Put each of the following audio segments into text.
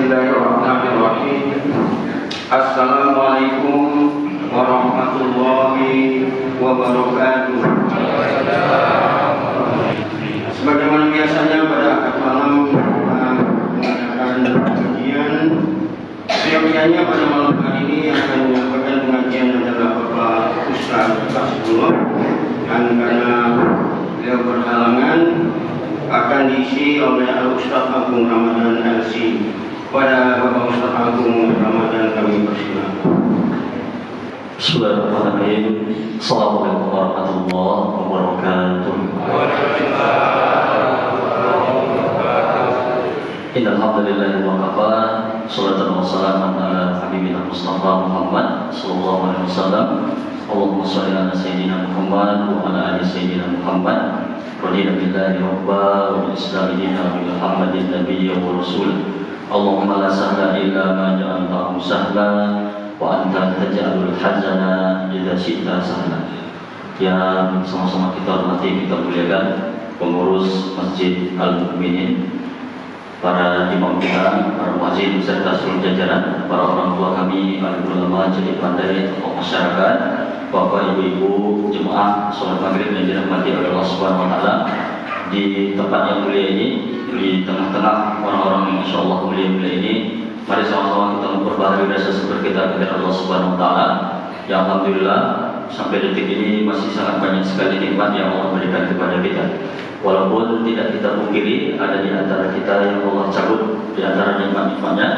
Bismillahirrahmanirrahim. Assalamualaikum warahmatullahi wabarakatuh. Sebagaimana biasanya pada akad malam mengadakan pengajian, seyogyanya pada malam hari ini akan menyampaikan pengajian adalah Bapak Ustaz Kasbullah, dan karena beliau berhalangan akan diisi oleh Al-Ustaz Agung Ramadan LC. Pada Bapak Ustaz Agung Ramadan kami persilakan. Bismillahirrahmanirrahim. Assalamualaikum warahmatullahi wabarakatuh. Innal hamdalillahi wa kafa, shalatan wa salaman ala habibina Mustafa Muhammad sallallahu alaihi wasallam. Allahumma shalli ala sayyidina Muhammad wa ala ali sayyidina Muhammad. Radina billahi rabba wa islami dina wa Muhammadin nabiyya wa rasul. Allahumma la sahla illa ma ja'altahu sahla wa anta taj'alul hazana idza syi'ta sahla. Yang sama-sama kita hormati, kita muliakan pengurus Masjid Al-Mukminin, para imam kita, para muazzin serta seluruh jajaran, para orang tua kami, para ulama, jadi pandai, tokoh masyarakat, bapak, ibu-ibu, jemaah sholat maghrib yang dirahmati oleh Allah Subhanahu Wa Taala di tempat yang mulia ini, di tengah-tengah orang-orang yang insya Allah mulia-mulia ini. Mari sama-sama kita memperbaharui rasa syukur kita kepada Allah Subhanahu Wa Taala yang alhamdulillah sampai detik ini masih sangat banyak sekali nikmat yang Allah berikan kepada kita. Walaupun tidak kita pungkiri ada di antara kita yang Allah cabut di antara nikmat-nikmatnya,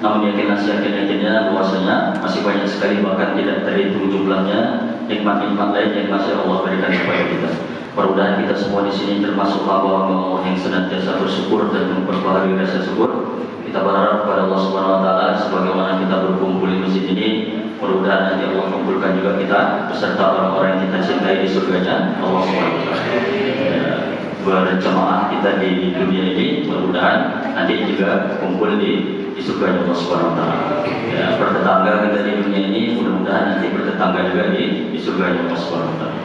namun yakin-yakinnya bahwasanya masih banyak sekali bahkan tidak terhitung jumlahnya nikmat-nikmat lain yang masih Allah berikan kepada kita. Mudah-mudahan kita semua di sini termasuk hamba Allah yang senantiasa bersyukur dan memperbaharui rasa syukur. Kita berharap kepada Allah Subhanahu Wa Taala sebagaimana kita berkumpul di masjid ini, mudah-mudahan nanti Allah kumpulkan juga kita beserta orang-orang yang kita cintai di surganya Allah Subhanahu Wa Taala. Berjamaah kita di dunia ini, mudah-mudahan nanti juga kumpul di surganya Allah Subhanahu Wa Taala. Ya, bertetangga kita di dunia ini, mudah-mudahan nanti bertetangga juga di surganya Allah Subhanahu Wa Taala.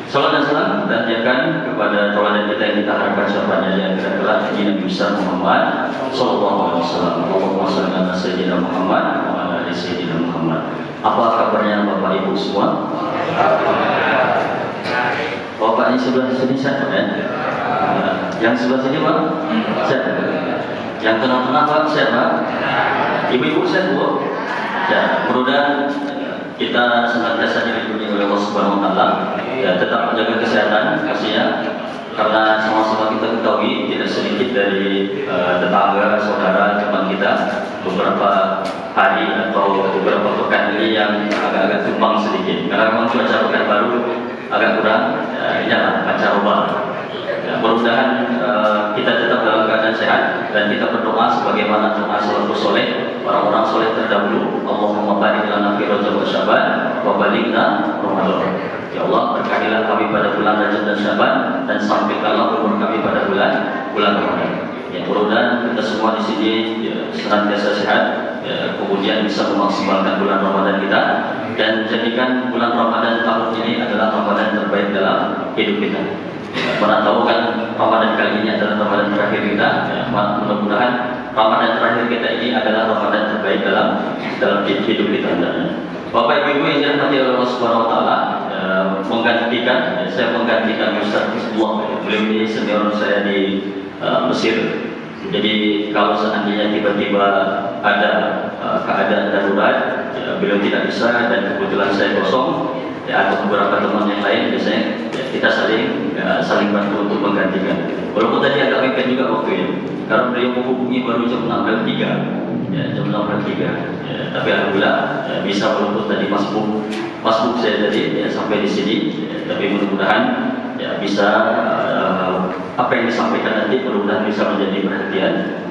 Salam dan salam dan akan kepada tauladan kita yang kita harapkan syafaatnya di akhirat kelak, Nabi besar Muhammad sallallahu alaihi wasallam. Allahumma shalli ala sayyidina Muhammad wa ala ali sayyidina Muhammad. Apa kabarnya Bapak Ibu semua? Bapak ini sebelah sini sehat ya? Yang sebelah sini Pak? Sehat. Yang tengah-tengah Pak sehat Pak? Ibu-ibu sehat Bu? Ya, mudah-mudahan kita senantiasa dilindungi oleh Allah Subhanahu Wa Taala. Ya, tetap menjaga kesehatan pastinya, karena sama-sama kita ketahui tidak sedikit dari tetangga, saudara, teman kita beberapa hari atau beberapa pekan ini yang agak-agak tumbang sedikit karena memang cuaca pekan baru agak kurang. Ya, inilah pancaroba. Ya, mudah-mudahan kita tetap dalam keadaan sehat dan kita berdoa sebagaimana doa salafus soleh, orang-orang soleh terdahulu. Allahumma barik lana fi Rajab wa Sya'ban wa balighna Ramadan. Ya Allah, berkahilah kami pada bulan Rajab dan Sya'ban dan sampaikanlah umur kami pada bulan Ramadan. Ya, mudah-mudahan kita semua di sini ya, senantiasa sehat, ya, kemudian bisa memaksimalkan bulan Ramadan kita dan jadikan bulan Ramadan tahun ini adalah Ramadan terbaik dalam hidup kita. Pernah tahu kan Ramadan kali ini adalah Ramadan terakhir kita. Ya, mudah-mudahan Ramadan terakhir kita ini adalah Ramadan terbaik dalam hidup kita. Bapak Ibu yang dirahmati oleh Allah Subhanahu Wa Taala, saya menggantikan Ustaz Kasbullah. Beliau ini senior saya di Mesir. Jadi kalau seandainya tiba-tiba ada keadaan darurat, ya, beliau tidak bisa dan kebetulan saya kosong, ya, atau beberapa teman yang lain biasanya ya, kita saling bantu untuk menggantikan. Walaupun tadi agak mepet juga waktunya, karena beliau menghubungi baru jam 16.03, ya, jam 16.03. Ya, tapi alhamdulillah ya, bisa walaupun tadi masbuk saya tadi ya, sampai di sini. Ya, tapi mudah-mudahan ya, bisa apa yang disampaikan nanti mudah-mudahan bisa menjadi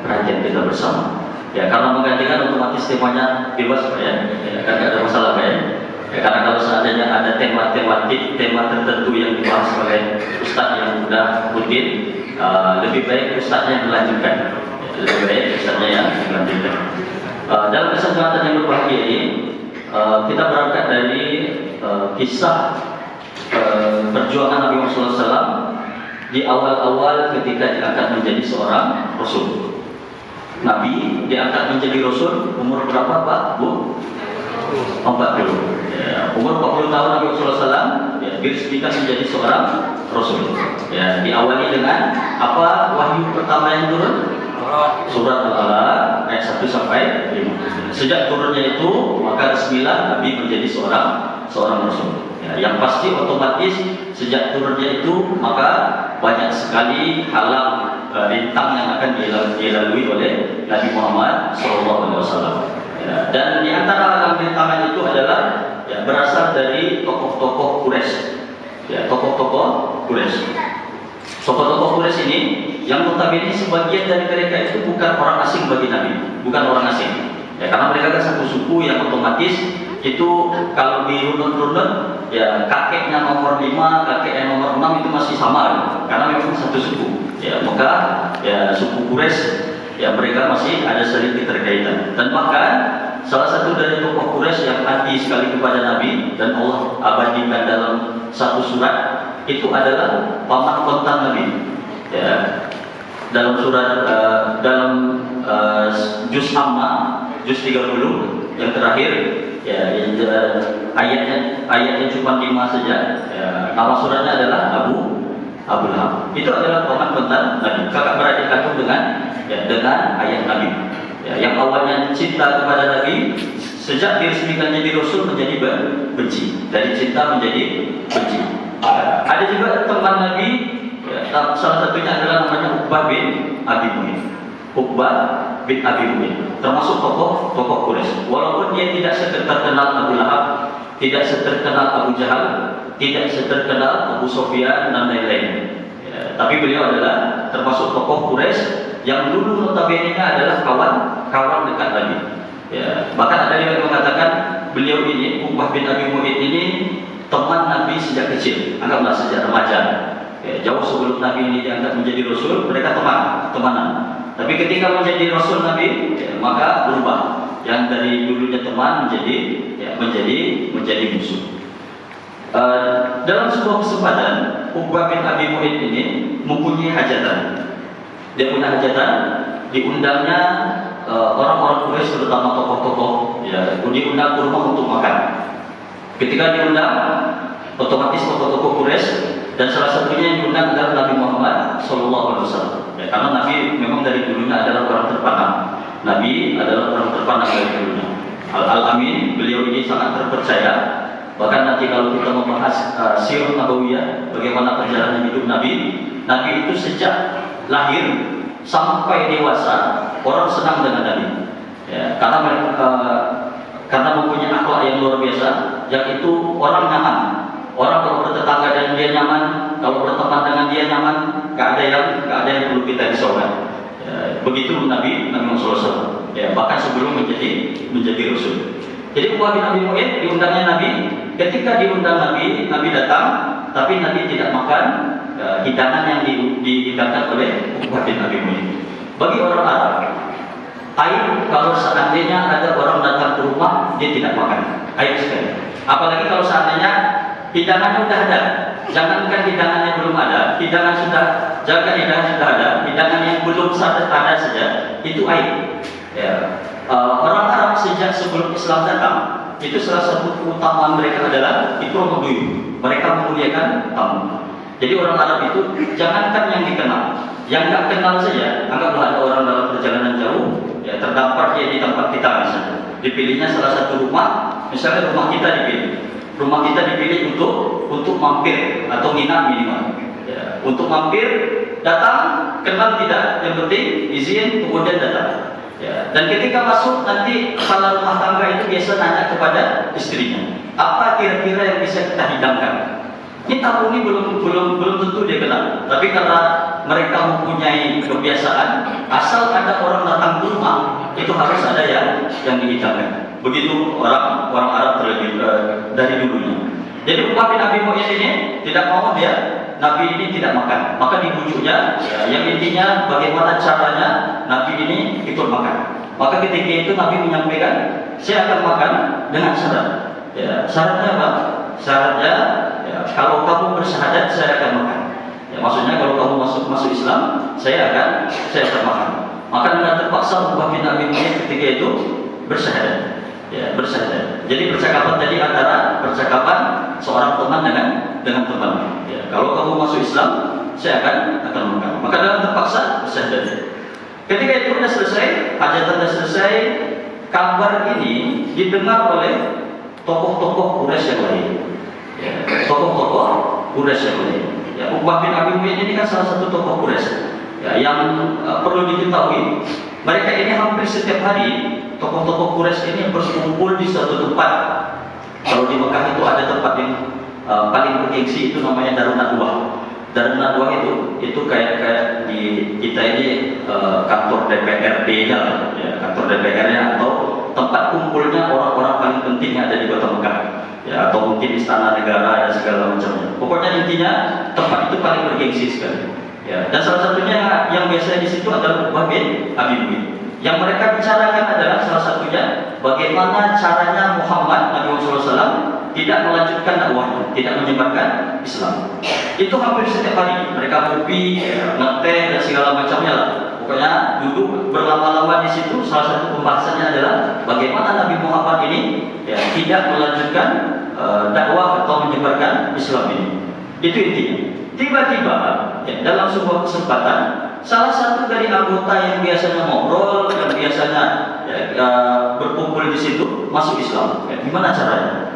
perhatian kita bersama. Ya, karena menggantikan otomatis temanya bebas Pak ya, kan tidak ada masalah Pak ya. Ya, karena kalau seandainya ada tema tertentu yang dibahas oleh Ustadz yang sudah rutin, lebih baik Ustadznya melanjutkan. Dalam kesempatan yang berbahagia ini, kita berangkat dari kisah perjuangan Nabi Muhammad SAW di awal-awal ketika diangkat menjadi seorang Rasul. Nabi diangkat menjadi Rasul umur berapa Pak? Bu? 40. Ya, umur 40 tahun Nabi SAW ya, diresmikan menjadi seorang Rasul. Ya, diawali dengan apa wahyu pertama yang turun? Surat Al-Alaq ayat 1 sampai 5. Sejak turunnya itu maka resmilah Nabi menjadi seorang Rasul. Ya, yang pasti otomatis sejak turunnya itu maka banyak sekali halang rintang yang akan dilalui oleh Nabi Muhammad SAW. Ya, dan di antara halang rintangan itu adalah ya, berasal dari tokoh-tokoh Quraisy. Ya, tokoh-tokoh Quraisy. Tokoh-tokoh Quraisy ini yang notabene sebagian dari mereka itu bukan orang asing bagi Nabi, bukan orang asing. Ya, karena mereka kan satu suku yang otomatis itu kalau dirunut-runut ya kakeknya nomor 5, kakeknya nomor 6 itu masih sama ya, karena memang satu suku. Ya, maka ya suku Quraisy ya mereka masih ada sedikit keterkaitan. Dan bahkan salah satu dari tokoh Quraisy yang anti sekali kepada Nabi dan Allah abadikan dalam satu surat itu adalah paman kontan Nabi. Ya, dalam surat juz Amma juz 30 yang terakhir ya yang ayatnya cuma 5 saja. Ya, nama suratnya adalah Abu Lahab. Itu adalah paman kontan Nabi, kakak beradik kandung dengan ayah Nabi. Ya, yang awalnya cinta kepada Nabi sejak diresmikan jadi Rasul menjadi benci, dari cinta menjadi benci. Ya, ada juga teman Nabi ya, salah satunya adalah namanya Uqbah bin Abi Mu'ayth. Uqbah bin Abi Mu'ayth termasuk tokoh Quraisy. Walaupun dia tidak seterkenal Abu Lahab, tidak seterkenal Abu Jahal, tidak seterkenal Abu Sufyan dan lain-lain. Ya, tapi beliau adalah termasuk tokoh Quraisy yang dulu notabene adalah kawan dekat Nabi. Ya, bahkan ada yang mengatakan beliau ini Uqbah bin Abi Mu'ayth ini teman Nabi sejak kecil, anggaplah sejak remaja. Ya, jauh sebelum Nabi ini diangkat menjadi Rasul, mereka temanan. Tapi ketika menjadi Rasul Nabi, ya, maka berubah. Yang dari dulunya teman menjadi musuh. Dalam sebuah kesempatan, Uqbah bin Abi Mu'ayth ini mempunyai hajatan. Dia punya hajatan, diundangnya orang-orang Quraisy terutama tokoh-tokoh, ya, diundang ke rumah untuk makan. Ketika diundang, otomatis tokoh-tokoh Quraisy dan salah satunya yang diundang adalah Nabi Muhammad SAW. Ya, karena Nabi memang dari dulunya adalah orang terpandang. Nabi adalah orang terpandang dari dulunya. Al-Amin, beliau ini sangat terpercaya. Bahkan nanti kalau kita membahas Sirah Nabawiyah, bagaimana perjalanan hidup Nabi itu sejak lahir sampai dewasa orang senang dengan Nabi. Ya, karena mempunyai akhlak yang luar biasa, yang itu orang nyaman. Orang kalau bertetangga dengan dia nyaman, kalau berteman dengan dia nyaman, gak ada yang perlu kita risaukan. Ya, begitu Nabi Muhammad SAW. Ya, bahkan sebelum menjadi Rasul. Jadi Uqbah bin Abi Mu'ayth diundangnya Nabi. Ketika diundang Nabi datang, tapi Nabi tidak makan hidangan yang dihidangkan oleh Uqbah bin Abi Mu'ayth. Bagi orang Arab, aib kalau seandainya ada orang datang ke rumah dia tidak makan, aib sekali. Apalagi kalau seandainya hidangannya sudah ada. Jangankan hidangannya belum ada, hidangan sudah ada, hidangan yang belum ada saja, itu aib. Ya. Orang Arab sejak sebelum Islam datang, itu salah satu keutamaan mereka adalah ikram duyuf. Mereka memuliakan tamu. Jadi orang Arab itu jangankan yang dikenal, yang nggak kenal saja, anggaplah ada orang dalam perjalanan jauh, ya terdampar dia di tempat kita misalnya. Dipilihnya salah satu rumah, misalnya rumah kita dipilih. Rumah kita dipilih untuk mampir atau nginap minimal. Ya, untuk mampir, datang, kenal tidak, yang penting izin kemudian datang. Ya, dan ketika masuk nanti kepala rumah tangga itu biasa nanya kepada istrinya, apa kira-kira yang bisa kita hidangkan? Ini tamu ini belum tentu dia kenal, tapi karena mereka mempunyai kebiasaan, asal ada orang datang ke rumah itu harus ada yang dihidangkan. Begitu orang Arab dari dulunya. Jadi Uqbah bin Abi Mu'ayth ini tidak mau Nabi ini tidak makan, maka dibujuknya yang intinya bagaimana caranya Nabi ini ikut makan. Maka ketika itu Nabi menyampaikan, saya akan makan dengan syarat. Ya, syaratnya apa? Syaratnya ya, kalau kamu bersyahadat saya akan makan. Ya, maksudnya kalau kamu masuk Islam, saya akan makan. Maka dengan terpaksa Uqbah bin Abi Mu'ayyid ketika itu bersyahadat. Ya, bersyahadat. Jadi percakapan tadi antara percakapan seorang teman dengan teman. Ya, kalau kamu masuk Islam, saya akan mengkamu. Maka dengan terpaksa bersyahadat. Ketika itu sudah selesai, hajatan sudah selesai, kabar ini didengar oleh tokoh-tokoh Quraisy yang lain. Ya, tokoh-tokoh Quraisy yang lain. Ya, Uqbah bin Abi Mu'ayyid ini kan salah satu tokoh Quraisy. Ya, yang perlu diketahui, mereka ini hampir setiap hari tokoh-tokoh Quraisy ini berkumpul di suatu tempat. Kalau di Mekah itu ada tempat yang paling bergengsi, itu namanya Darun Nadwah. Darun Nadwah itu kayak di kita ini kantor DPRD ya, kantor DPR-nya atau tempat kumpulnya orang-orang paling penting yang ada di Kota Mekah. Ya, atau mungkin istana negara dan segala macamnya. Pokoknya intinya tempat itu paling bergengsi sekali. Ya, dan salah satunya yang biasa di situ adalah Uqbah bin Abi Mu'ayyid. Yang mereka bicarakan adalah salah satunya bagaimana caranya Muhammad Nabi Muhammad SAW tidak melanjutkan dakwahnya, tidak menyebarkan Islam. Itu hampir setiap hari mereka ngopi, ngeteh dan segala macamnya lah. Pokoknya duduk berlama-lama di situ. Salah satu pembahasannya adalah bagaimana Nabi Muhammad ini ya, tidak melanjutkan dakwah atau menyebarkan Islam ini. Itu intinya. Tiba-tiba ya, dalam sebuah kesempatan, salah satu dari anggota yang biasanya ngobrol, yang biasanya berkumpul di situ masuk Islam. Ya, gimana caranya?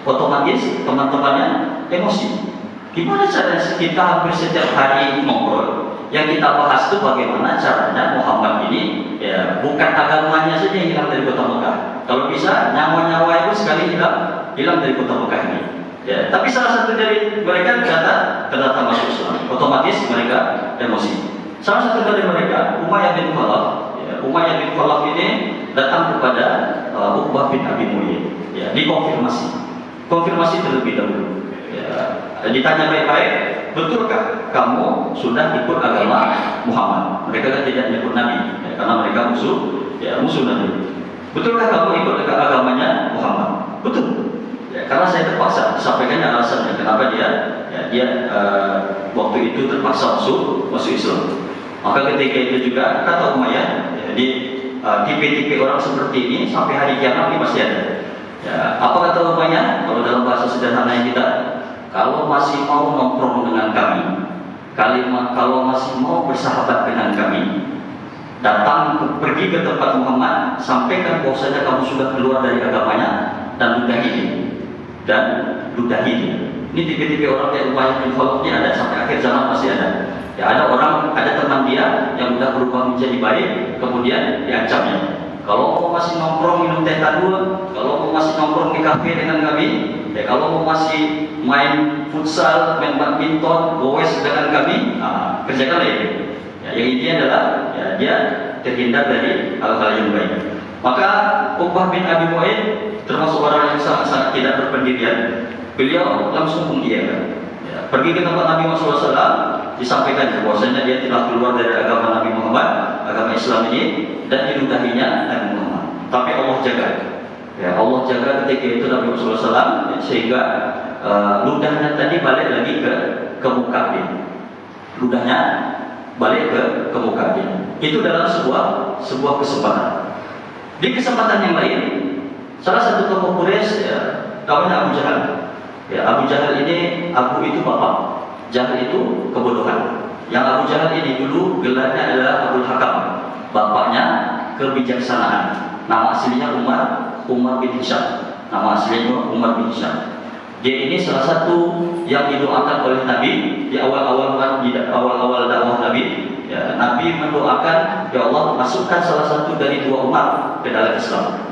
Otomatis teman-temannya emosi. Gimana caranya kita hampir setiap hari ngobrol? Yang kita bahas itu bagaimana caranya Muhammad ini ya, bukan agamanya saja yang hilang dari Kota Mekah. Kalau bisa nyawa-nyawa itu sekali hilang dari Kota Mekah ini. Ya, tapi salah satu dari mereka ternyata masuk Islam. Otomatis mereka emosi. Salah satu dari mereka, Umayyah bin Khalaf. Ya, Umayyah bin Khalaf ini datang kepada Uqbah bin Abi Mu'ayyid. Ya, konfirmasi terlebih dahulu. Ya, ditanya baik-baik, betulkah kamu sudah ikut agama Muhammad? Mereka kan tidak menyebut Nabi, ya, karena mereka musuh Nabi. Betulkah kamu ikut agamanya Muhammad? Betul. Ya, karena saya terpaksa sampaikan alasannya kenapa dia waktu itu terpaksa masuk Islam. Maka ketika itu juga kata Umayyah, ya, di tipe-tipe orang seperti ini sampai hari kiamat ini masih ada. Ya, apa kata Umayyah? Kalau dalam bahasa sederhana kita, kalau masih mau nongkrong dengan kami, kalau masih mau bersahabat dengan kami, pergi ke tempat Muhammad, sampaikan bahwasanya kamu sudah keluar dari agamanya dan ludahi dia. Ini tipe-tipe orang yang Umayyah bin Khalaf ini ada sampai akhir zaman masih ada. Ya, ada teman dia yang sudah berubah menjadi baik, kemudian diancamnya. Kalau mau masih nongkrong minum teh tadur, kalau mau masih nongkrong di kafe dengan kami, ya kalau mau masih main futsal, main badminton, goes dengan kami, kerjakan ini. Ya, yang intinya adalah ya, dia terhindar dari hal-hal yang baik. Maka Uqbah bin Abi Mu'ayyid termasuk orang yang sangat-sangat tidak berpendirian. Beliau langsung mengiyakan. Ya, pergi ke tempat Nabi Muhammad SAW, disampaikan bahwasanya dia telah keluar dari agama Nabi Muhammad, agama Islam ini, dan diludahinya Nabi Muhammad. Tapi Allah jaga. Ya, Allah jaga ketika itu Nabi Muhammad SAW, sehingga ludahnya tadi balik lagi ke muka dia. Ludahnya balik ke muka dia. Itu dalam sebuah kesempatan. Di kesempatan yang lain, salah satu tokoh Quraisy ya, namanya Abu Jahal. Ya, Abu Jahal ini, Abu itu bapak, Jahal itu kebodohan. Yang Abu Jahal ini dulu gelarnya adalah Abul Hakam, bapaknya kebijaksanaan. Nama aslinya Umar bin Hisham. Nama aslinya Umar bin Hisham. Dia ini salah satu yang didoakan oleh Nabi di awal-awal dakwah Nabi. Ya, Nabi mendoakan, ya Allah masukkan salah satu dari dua Umar ke dalam Islam.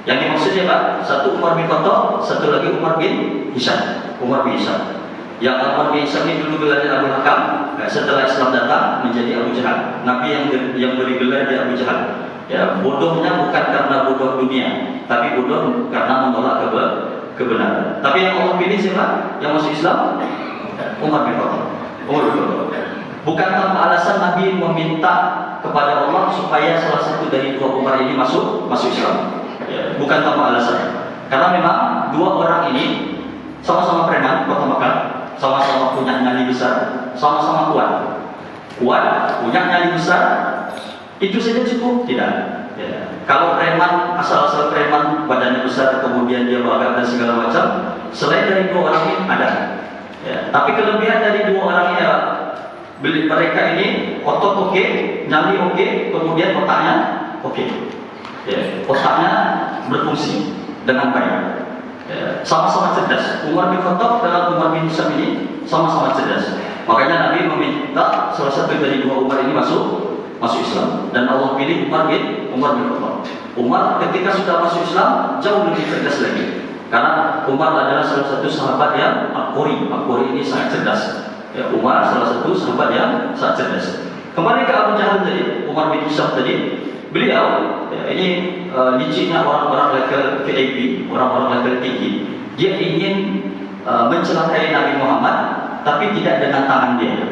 Yang dimaksudnya Pak, satu Umar bin Khattab, satu lagi Umar bin Hisham. Umar bin Hisham. Yang Umar bin Hisham ini dulu gelarnya Abu Hakam. Nah, setelah Islam datang menjadi Abu Jahal. Nabi yang beri gelar dia Abu Jahal. Ya, bodohnya bukan karena bodoh dunia, tapi bodoh karena menolak kebenaran. Tapi yang Allah pilih siapa? Yang masuk Islam? Umar bin Khattab. Bukan tanpa alasan Nabi meminta kepada Allah supaya salah satu dari dua Umar ini masuk Islam. Ya, bukan tanpa alasan. Karena memang dua orang ini sama-sama preman Kota Mekah, sama-sama punya nyali besar, sama-sama kuat, punya nyali besar, Itu saja cukup? Tidak. Ya. Kalau preman, asal-asal preman, badannya besar, kemudian dia bakar dan segala macam, selain dari dua orang ini ada. Ya. Tapi kelebihan dari dua orang ini adalah mereka ini otot oke, nyali oke, kemudian otaknya oke. Ya. Otaknya berfungsi dengan baik. Ya. Sama-sama cerdas. Umar bin Khattab dan Umar bin Hisham ini sama-sama cerdas. Makanya Nabi meminta salah satu dari dua Umar ini masuk Islam, dan Allah pilih Umar bin Khattab. Umar ketika sudah masuk Islam jauh lebih cerdas lagi, karena Umar adalah salah satu sahabat yang Al-Quri ini sangat cerdas. Ya, Umar salah satu sahabat yang sangat cerdas. Kembali ke Abu Jahal tadi, Umar bin Hisham tadi, beliau ya, ini liciknya orang-orang level VIP, orang-orang level tinggi. Dia ingin mencelakai Nabi Muhammad, tapi tidak dengan tangan dia.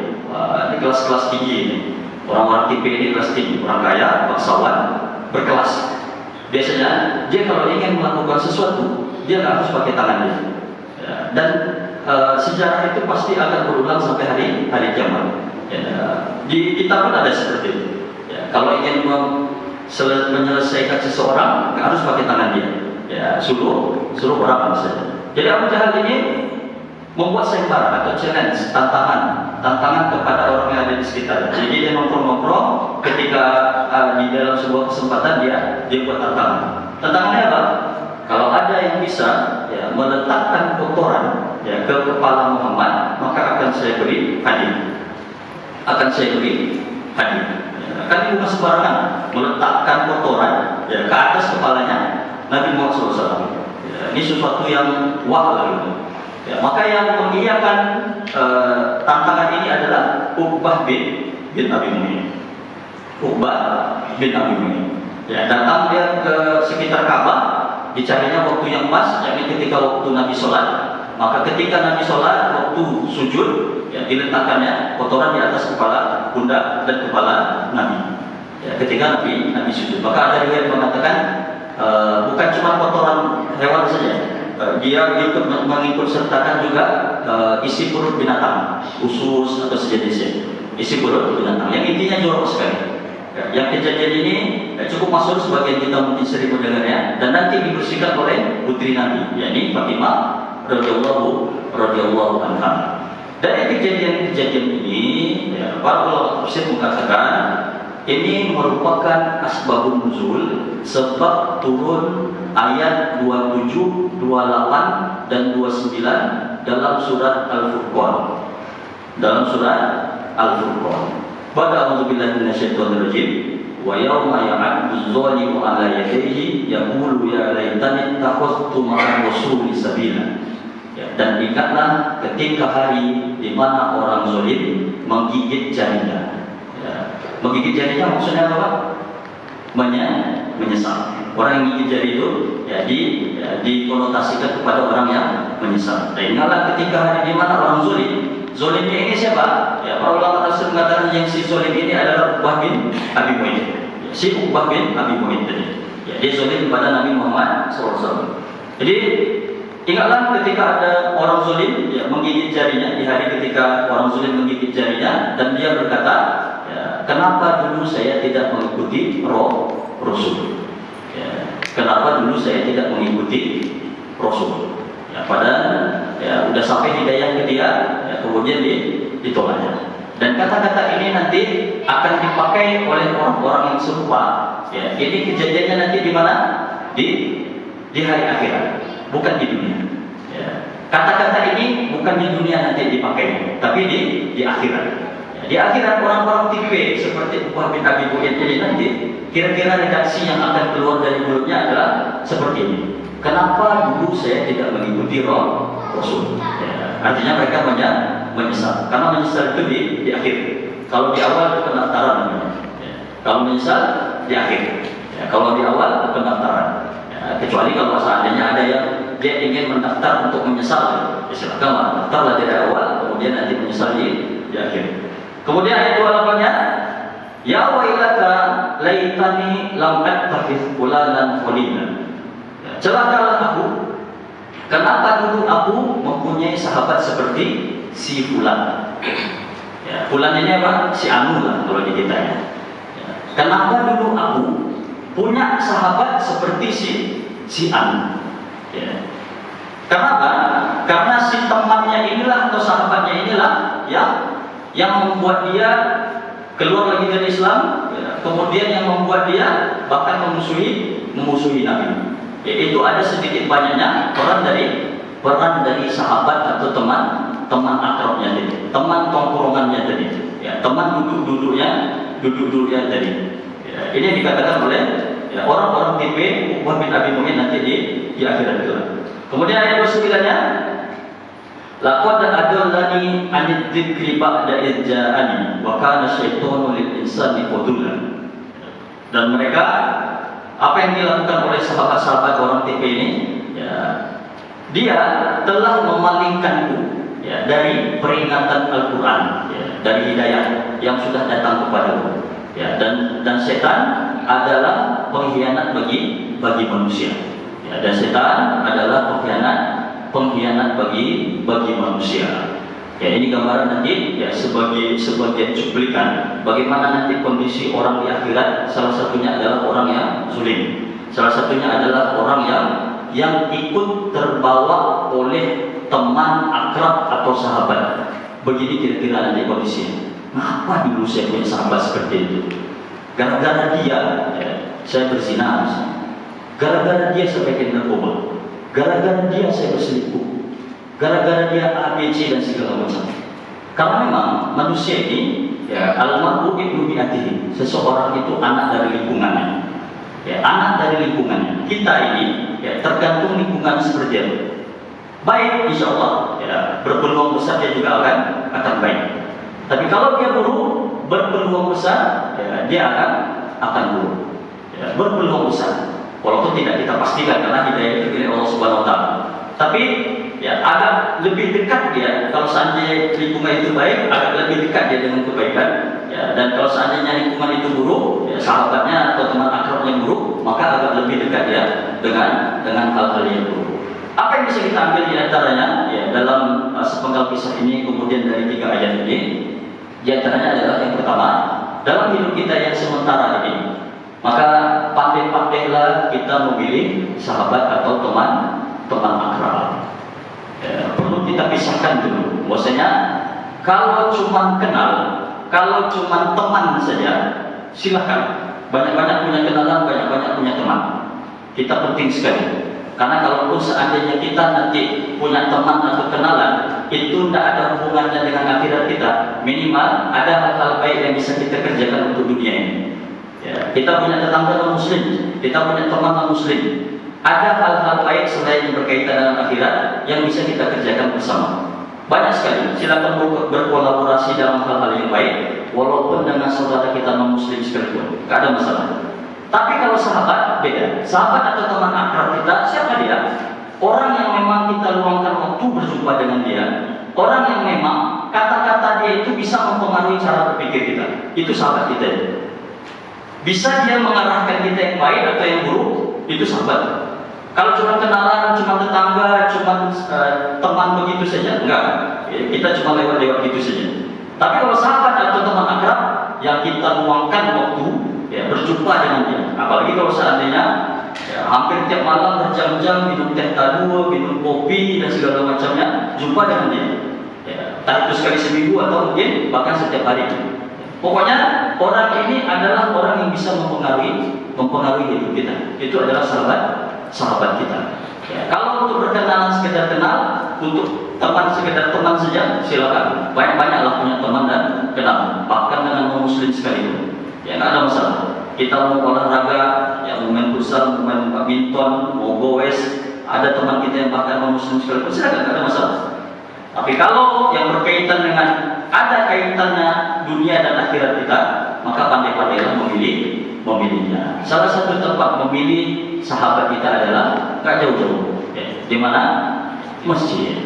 Ini kelas-kelas tinggi ini. Orang-orang tipe ini kelas tinggi, orang kaya, bangsawan, berkelas. Biasanya dia kalau ingin melakukan sesuatu, dia nggak harus pakai tangan dia. Ya, dan sejarah itu pasti akan berulang sampai hari kiamat. Ya, di kitab pun ada seperti itu. Ya, kalau ingin menyelesaikan seseorang, nggak harus pakai tangan dia. Ya, suruh orang saja. Jadi Abu Jahal ini membuat sembara atau challenge, tantangan kepada orang yang ada di sekitar. Jadi dia nongkrong-nongkrong, ketika di dalam sebuah kesempatan dia buat tantangan. Tantangannya apa? Kalau ada yang bisa ya, meletakkan kotoran ya, ke kepala Muhammad, maka akan saya beri hadiah. Ya, kan ini bukan sembarangan meletakkan kotoran ya, ke atas kepalanya Nabi Muhammad SAW. Ya, ini sesuatu yang wah gitu. Ya, maka yang mengiyakan tantangan ini adalah Uqbah bin Abi Mu'ayyid. Ya, datang dia ke sekitar Ka'bah, dicarinya waktu yang pas, yakni ketika waktu Nabi sholat. Maka ketika Nabi sholat, waktu sujud, ya, diletakkannya kotoran di atas kepala, pundak dan kepala Nabi. Ya, ketika Nabi sujud, maka ada riwayat mengatakan bukan cuma kotoran hewan saja. Dia ikut mengikut sertakan juga isi perut binatang, usus atau sejenisnya, isi perut binatang. Yang intinya jorok sekali. Ya, yang kejadian ini cukup masyhur, sebagian kita mungkin sering mendengarnya, dan nanti dibersihkan oleh putri Nabi, yakni Fatimah radhiyallahu anha. Dari kejadian-kejadian ini, ya, para ulama tafsir mengatakan ini merupakan asbabun nuzul, sebab turun ayat 27, 28 dan 29 dalam surat Al-Furqan. Pada a'udzubillahi minasyaitonir rajim, wa yauma ya'addu adh-dhalimu 'ala yadayhi yaqulu ya laitani ittakhadhtu ma'a rasuli sabila. Ya, dan ingatlah ketika hari di mana orang zalim menggigit jarinya. Ya, menggigit jarinya maksudnya apa? Menyesal. Orang yang gigit jari itu dikonotasikan kepada orang yang menyesal. Dan ingatlah ketika hari di mana orang zalim. Zalimnya ini siapa? Ya, para ulama tafsir mengatakan yang si zalim ini adalah Uqbah bin Abi Mu'ayyid. Si Uqbah bin Abi Mu'ayyid tadi. Ya, dia zalim kepada Nabi Muhammad SAW. Jadi ingatlah ketika ada orang zalim ya, menggigit jarinya, di hari ketika orang zalim menggigit jarinya, dan dia berkata, ya, kenapa dulu saya tidak mengikuti Rasul? Ya, kenapa dulu saya tidak mengikuti Rasul? Ya, padahal ya, udah sampai hidayah ke dia, ya, kemudian ditolaknya. Dan kata-kata ini nanti akan dipakai oleh orang-orang yang serupa. Ya, ini kejadiannya nanti di mana? Di hari akhirat, bukan di dunia. Ya, kata-kata ini bukan di dunia nanti dipakai, tapi di akhirat. Ya, di akhirat orang-orang tipe seperti Uqbah bin Abi Mu'ayyid ini nanti, kira-kira redaksi yang akan keluar dari mulutnya adalah seperti ini. Kenapa dulu saya tidak mengikuti Rasul? Ya, artinya mereka menyesal. Karena menyesal itu di akhir. Kalau di awal itu pendaftaran namanya. Ya, kalau menyesal di akhir. Ya, kalau di awal itu pendaftaran. Ya, kecuali kalau seandainya ada yang dia ingin mendaftar untuk menyesal, ya silakan mendaftarlah dari awal, kemudian nanti menyesal di akhir. Kemudian ayat 28-nya, ya wailata laitani lam attakhidh fulanan khalila. Celakalah aku, kenapa dulu aku mempunyai sahabat seperti si Fulan. Ya, Fulan ini apa? Si Anu lah kalau di kita ya. kenapa dulu aku punya sahabat seperti si A? Ya. Kenapa? Karena si temannya inilah atau sahabatnya inilah yang membuat dia keluar lagi dari Islam, ya. Kemudian yang membuat dia bahkan memusuhi Nabi. Itu ada sedikit banyaknya peran dari sahabat atau teman akrabnya tadi, teman tongkrongannya tadi, ya, teman duduk-duduknya tadi. Ya, ini yang dikatakan oleh orang-orang tipe Uqbah bin Abi Mu'in nanti di akhirat kelak. Kemudian ayat 29-nya, laqad adallani 'anid dzikri ba'da idh ja'ani wa kana syaitanu lil insani qadulan. Dan mereka, apa yang dilakukan oleh sahabat-sahabat orang tipe ini, ya, dia telah memalingkanku, ya, dari peringatan Al-Quran, ya, dari hidayah yang sudah datang kepadaku, ya, dan setan adalah pengkhianat bagi manusia, ya, dan setan adalah pengkhianat bagi manusia. Ya, ini gambaran nanti, ya, sebagai cuplikan bagaimana nanti kondisi orang di akhirat. Salah satunya adalah orang yang zulim, salah satunya adalah orang yang ikut terbawa oleh teman akrab atau sahabat. Begini kira-kira nanti kondisinya. Mengapa dulu saya punya sahabat seperti itu? Gara-gara dia, ya, saya berzina, gara-gara dia saya bikin narkoba, gara-gara dia saya berselingkuh, gara-gara dia ABC dan segala macam. Karena memang manusia ini, ya, al-mar'u ibnu bi'atihi, seseorang itu anak dari lingkungannya, ya, anak dari lingkungannya. Kita ini, ya, tergantung lingkungan seperti itu. Baik, insya Allah, ya, berpeluang besar dia juga akan baik. Tapi kalau dia buruk, berpeluang besar, ya, dia akan buruk, ya, berpeluang besar. Walaupun tidak kita pastikan karena hidayah itu milik Allah Subhanahu Wa Taala. Tapi, ya, agak lebih dekat dia. Kalau seandainya lingkungan itu baik, agak lebih dekat dia dengan kebaikan. Ya, dan kalau seandainya lingkungan itu buruk, ya, sahabatnya atau teman akrabnya yang buruk, maka agak lebih dekat dia dengan hal-hal yang buruk. Apa yang bisa kita ambil di antaranya, ya, dalam sepenggal kisah ini, kemudian dari 3 ayat ini, di antaranya adalah yang pertama, dalam hidup kita yang sementara ini, maka pandai-pandailah kita memilih sahabat atau teman akrab. Ya, perlu kita pisahkan dulu. Maksudnya, kalau cuma kenal, kalau cuma teman saja, silahkan. Banyak-banyak punya kenalan, banyak-banyak punya teman. Kita penting sekali. Karena kalaupun seandainya kita nanti punya teman atau kenalan, itu tidak ada hubungannya dengan akhirat kita. Minimal ada hal-hal baik yang bisa kita kerjakan untuk dunia ini. Ya, kita punya tetangga non-muslim, kita punya teman non-muslim. Ada hal-hal baik selain yang berkaitan dengan akhirat yang bisa kita kerjakan bersama. Banyak sekali. Silakan berkolaborasi dalam hal-hal yang baik, walaupun dengan saudara kita non-muslim sekalipun, tidak ada masalah. Tapi kalau sahabat, beda. Sahabat atau teman akrab kita, siapa dia? Orang yang memang kita luangkan waktu berjumpa dengan dia. Orang yang memang kata-kata dia itu bisa mempengaruhi cara berpikir kita. Itu sahabat kita. Bisa dia mengarahkan kita yang baik atau yang buruk, itu sahabat. Kalau cuma kenalan, cuma tetangga, cuma teman begitu saja, enggak. Kita cuma lewat-lewat gitu saja. Tapi kalau sahabat atau teman akrab yang kita luangkan waktu, ya, berjumpa dengan dia, apalagi kalau seandainya, ya, hampir tiap malam berjam-jam minum teh taduh, minum kopi dan segala macamnya, jumpa dengan dia, ya, entah itu sekali seminggu atau mungkin bahkan setiap hari. Pokoknya orang ini adalah orang yang bisa mempengaruhi hidup kita. Itu adalah sahabat kita. Ya, kalau untuk berkenalan sekedar kenal, untuk teman sekedar teman saja, silakan. Banyak-banyaklah punya teman dan kenal, bahkan dengan non-muslim sekalipun. Ya, nggak ada masalah. Kita mau olahraga, ya, mau main futsal, mau main badminton, mau goes, ada teman kita yang bahkan non-muslim sekalipun, silakan, nggak ada masalah. Tapi kalau yang berkaitan dengan ada kaitannya dunia dan akhirat kita, maka pandai-pandailah memilihnya. Salah satu tempat memilih sahabat kita adalah nggak jauh-jauh, ya, di mana? Masjid.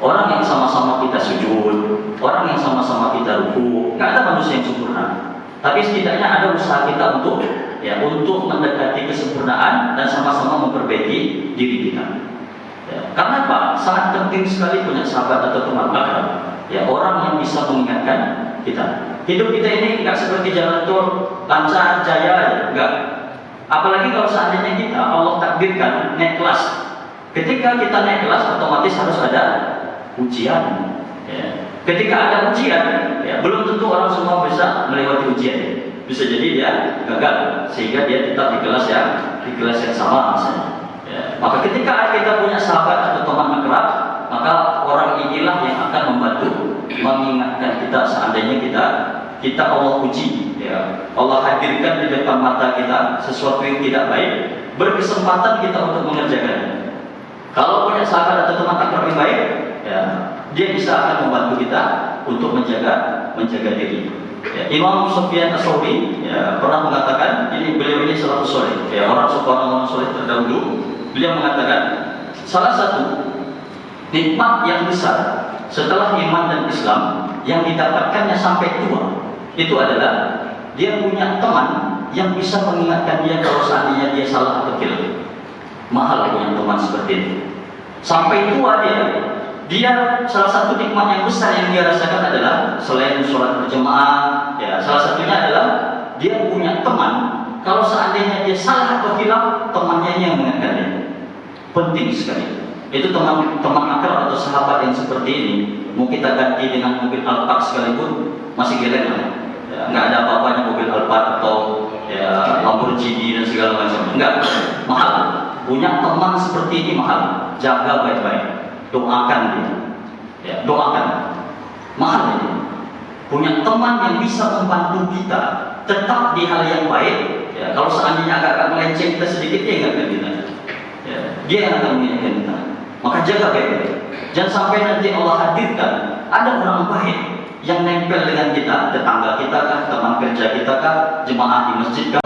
Orang yang sama-sama kita sujud, orang yang sama-sama kita ruku, nggak ada manusia yang sempurna. Tapi setidaknya ada usaha kita untuk mendekati kesempurnaan dan sama-sama memperbaiki diri kita. Ya, karena apa? Sangat penting sekali punya sahabat atau teman akrab. Ya, orang yang bisa mengingatkan kita. Hidup kita ini nggak seperti jalan tol lancar jaya, enggak. Apalagi kalau seandainya kita Allah takdirkan naik kelas. Ketika kita naik kelas otomatis harus ada ujian. Ya. Ketika ada ujian, ya, belum tentu orang semua bisa melewati ujian. Bisa jadi dia gagal sehingga dia tetap di kelas yang sama misalnya. Ya. Maka ketika kita punya sahabat atau teman akrab, maka orang inilah yang akan membantu mengingatkan kita seandainya kita Allah uji, ya. Allah hadirkan di depan mata kita sesuatu yang tidak baik, berkesempatan kita untuk mengerjakannya. Kalau punya sahabat atau teman akrab yang baik, ya, dia bisa akan membantu kita untuk menjaga diri. Ya, Imam Sufyan Ats-Tsauri ya, pernah mengatakan, beliau ini salafus saleh, ya, orang saleh terdahulu. Beliau mengatakan salah satu nikmat yang besar setelah iman dan Islam yang didapatkannya sampai tua itu adalah dia punya teman yang bisa mengingatkan dia kalau seandainya dia salah atau keliru. Mahal punya teman seperti itu. Sampai tua dia salah satu nikmat yang besar yang dia rasakan adalah selain sholat berjamaah, ya, salah satunya adalah dia punya teman. Kalau seandainya dia salah atau hilaf, temannya yang mengingatkan dia. Penting sekali. Itu teman akrab atau sahabat yang seperti ini. Mau kita ganti dengan mobil Alphard sekalipun masih geleng lah. Ya, nggak ada apa-apanya mobil Alphard atau ya, Lamborghini dan segala macam. Enggak, mahal. Punya teman seperti ini mahal. Jaga baik-baik. Doakan dia. Ya, doakan. Mahal ini. Punya teman yang bisa membantu kita tetap di hal yang baik. Ya, kalau seandainya agak melenceng kita sedikit, dia ingatkan kita. Ya, dia yang akan mengingatkan kita. Maka jaga baik-baik. Jangan sampai nanti Allah hadirkan ada orang baik yang nempel dengan kita, tetangga kita kah, teman kerja kita kah, jemaah di masjid kah,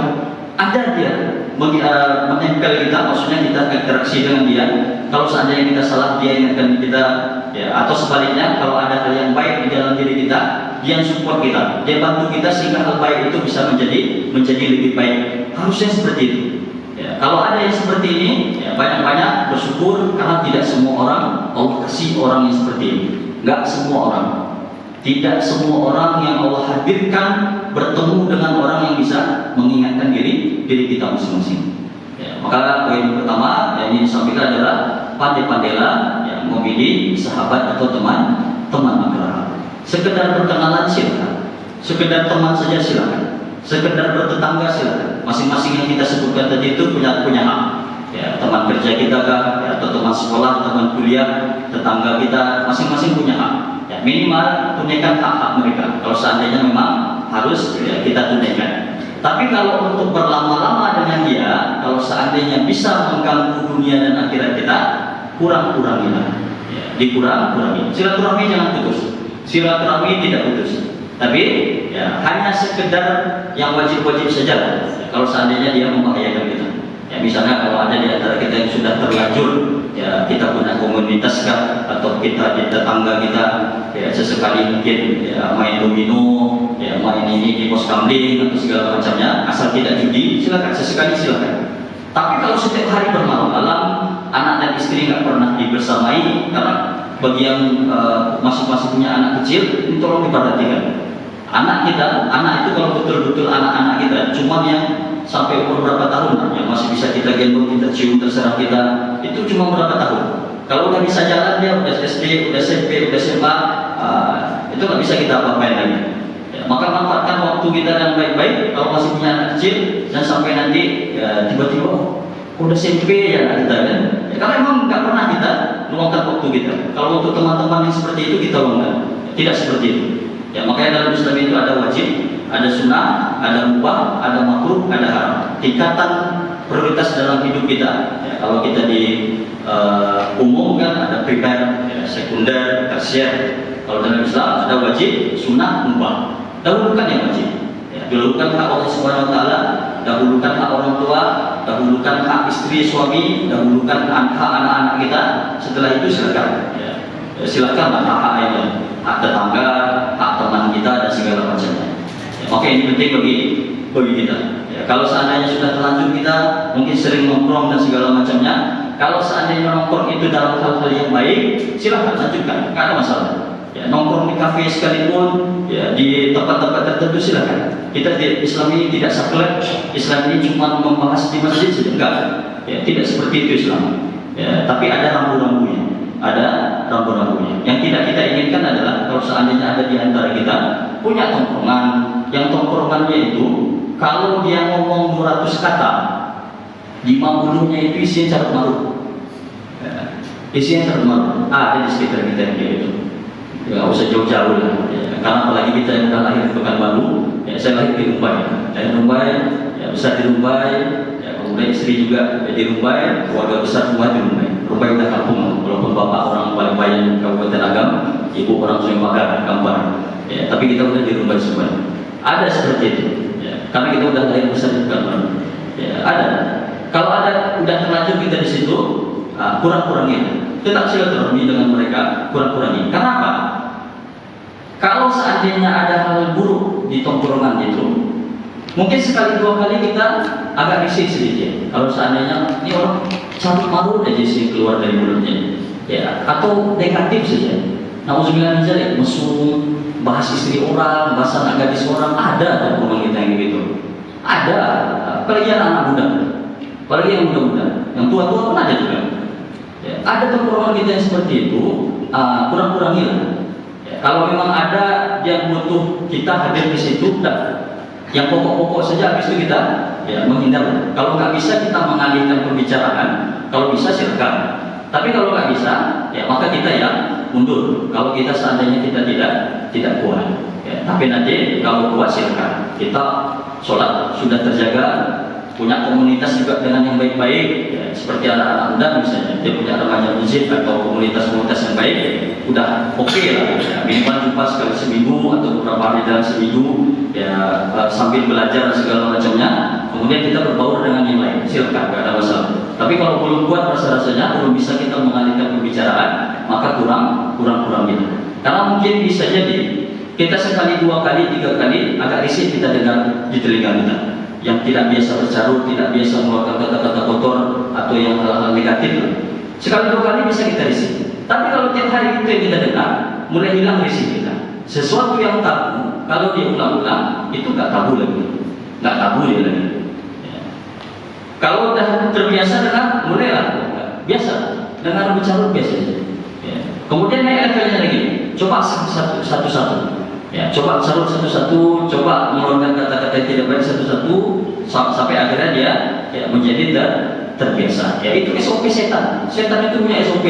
ada dia menempel kita, maksudnya kita interaksi dengan dia. Kalau seandainya kita salah, dia ingatkan kita, ya, atau sebaliknya, kalau ada hal yang baik di dalam diri kita, dia support kita, dia bantu kita sehingga hal baik itu bisa menjadi lebih baik. Harusnya seperti itu. Ya, kalau ada yang seperti ini, ya, banyak-banyak bersyukur karena tidak semua orang Allah kasih orang yang seperti ini. Enggak semua orang. Tidak semua orang yang Allah hadirkan bertemu dengan orang yang bisa mengingatkan diri kita masing-masing. Ya, maka poin pertama yang ingin disampaikan adalah pandai-pandailah yang memilih sahabat atau teman akrab. Sekedar perkenalan silakan, sekedar teman saja silakan, sekedar bertetangga silakan. Masing-masing yang kita sebutkan tadi itu punya hak. Ya, teman kerja kita kah, ya, atau teman sekolah, teman kuliah, tetangga kita, masing-masing punya hak. Ya, minimal tunaikan hak-hak mereka. Kalau seandainya memang harus, ya, kita tunaikan. Tapi kalau untuk berlama-lama dengan dia, kalau seandainya bisa mengganggu dunia dan akhirat kita, kurang-kurangilah. Ya, dikurang-kurangi. Silaturahmi jangan putus. Silaturahmi tidak putus. Tapi ya, hanya sekedar yang wajib-wajib saja. Ya, kalau seandainya dia membahayakan kita. Ya, misalnya kalau ada di antara kita yang sudah terlanjur, ya, kita punya komunitas kah, atau kita di tetangga kita, ya, sesekali mungkin ya, main domino, ya, main ini di pos kamling atau segala macamnya, asal tidak judi, silakan, sesekali silakan. Tapi kalau setiap hari bermalam-malam, anak dan istri nggak pernah dibersamai, karena bagi yang masing-masing punya anak kecil, ini tolong diperhatikan. Anak itu kalau betul-betul anak-anak kita, cuma yang sampai umur berapa tahun, yang masih bisa kita gendong, kita cium, terserah kita, itu cuma berapa tahun. Kalau udah bisa jalan, dia udah SD, udah SMP, udah SMA, itu nggak bisa kita apa-apain lagi. Ya, maka manfaatkan waktu kita dengan baik-baik. Kalau masih punya anak kecil, dan sampai nanti ya, tiba-tiba udah SMP ya anak kita kan. Ya, karena emang nggak pernah kita luangkan waktu kita. Kalau untuk teman-teman yang seperti itu kita luangkan, tidak seperti itu. Ya, makanya dalam Islam itu ada wajib, ada sunnah, ada mubah, ada makruh, ada haram. Tingkatan prioritas dalam hidup kita. Ya, kalau kita di umum kan ada primer, ya, sekunder, tersier. Kalau dalam Islam ada wajib, sunnah, mubah. Dahulukan yang wajib. Ya, dahulukan hak Allah Subhanahu Wa Taala, dahulukan hak orang tua, dahulukan hak istri, suami, dahulukan hak anak-anak kita. Setelah itu silakan. Ya, silakan hak-hak yang lain. Hak tetangga, hak teman kita dan segala macamnya. Ya, maka ini penting bagi kita. Ya, kalau seandainya sudah terlanjur kita mungkin sering nongkrong dan segala macamnya. Kalau seandainya nongkrong itu dalam hal-hal yang baik, silakan lanjutkan, nggak ada masalah. Ya, nongkrong di kafe sekalipun, ya, di tempat-tempat tertentu silakan. Kita Islam ini tidak saklek, Islam ini cuma membahas di masjid saja, enggak. Ya, tidak seperti itu Islam. Ya, tapi ada rambu-rambunya, ada rambu-rambunya. Yang tidak kita inginkan adalah kalau seandainya ada di antara kita punya tongkrongan, yang tongkrongannya itu kalau dia ngomong 200 kata, 50-nya itu isinya carut marut. Ya, isinya carut marut. Ada di sekitar kita yang kayak gitu. Ya, nggak usah jauh-jauh lah. Ya, karena apalagi kita yang udah lahir di Pekanbaru, ya, saya lahir di Rumbai. Saya di Rumbai, ya, besar di Rumbai, ya, kemudian istri juga ya, di Rumbai, keluarga besar semua di Rumbai. Rumbai kita kampung, walaupun bapak orang paling banyak Kabupaten Agam, ibu orang Sungai Bakar, Kampar. Ya, tapi kita udah di Rumbai semua. Ada seperti itu, ya, karena kita udah lahir besar di Pekanbaru. Ya, ada. Kalau ada udah terlanjur kita di situ, kurang-kurangin. Tetap silaturahmi dengan mereka, kurang-kurangi. Kenapa? Kalau seandainya ada hal buruk di tongkrongan itu, mungkin sekali dua kali kita agak risih sedikit. Kalau seandainya ini orang cabut marut aja sih keluar dari mulutnya, ya, atau negatif saja. Nauzubillah min dzalik, mesum, bahas istri orang, bahas anak gadis orang, ada tongkrongan kita yang begitu. Ada, apalagi anak muda, apalagi yang muda-muda, yang tua-tua pun ada juga. Ya, ada tongkrongan kita yang seperti itu, kurang-kurangi lah. Ya, kalau memang ada yang butuh kita hadir di situ, yang pokok-pokok saja habis itu kita ya, menghindar. Kalau nggak bisa kita mengalihkan pembicaraan, kalau bisa silakan. Tapi kalau nggak bisa, ya maka kita ya mundur. Kalau kita seandainya kita tidak kuat, ya, tapi nanti kalau kuat silakan. Kita sholat sudah terjaga, punya komunitas juga dengan yang baik-baik, ya, seperti anak-anak muda misalnya, dia punya remaja masjid atau komunitas-komunitas yang baik, udah oke lah, ya, minimal jumpa sekali seminggu atau beberapa hari dalam seminggu, ya, sambil belajar segala macamnya, kemudian kita berbaur dengan yang lain, silakan, gak ada masalah. Tapi kalau belum kuat rasa-rasanya, belum bisa kita mengalihkan pembicaraan, maka kurang gitu. Karena mungkin bisa jadi kita sekali, dua kali, tiga kali agak risih kita dengar di telinga kita, yang tidak biasa bercarut, tidak biasa mengeluarkan kata-kata kotor atau yang hal-hal negatif. Sekali dua kali bisa kita risih. Tapi kalau tiap hari itu yang kita dengar, mulai hilang risih kita. Sesuatu yang tabu, kalau dia ulang-ulang, itu nggak tabu lagi, nggak tabu dia lagi. Ya. Kalau udah terbiasa dengan, mulailah biasa dengan bercarut biasa. Ya. Kemudian naik levelnya lagi, coba satu-satu. Ya, coba carut satu-satu, coba mengeluarkan kata-kata yang tidak baik satu-satu, sampai akhirnya dia ya, menjadi terbiasa. Ya, itu SOP setan. Setan itu punya SOP.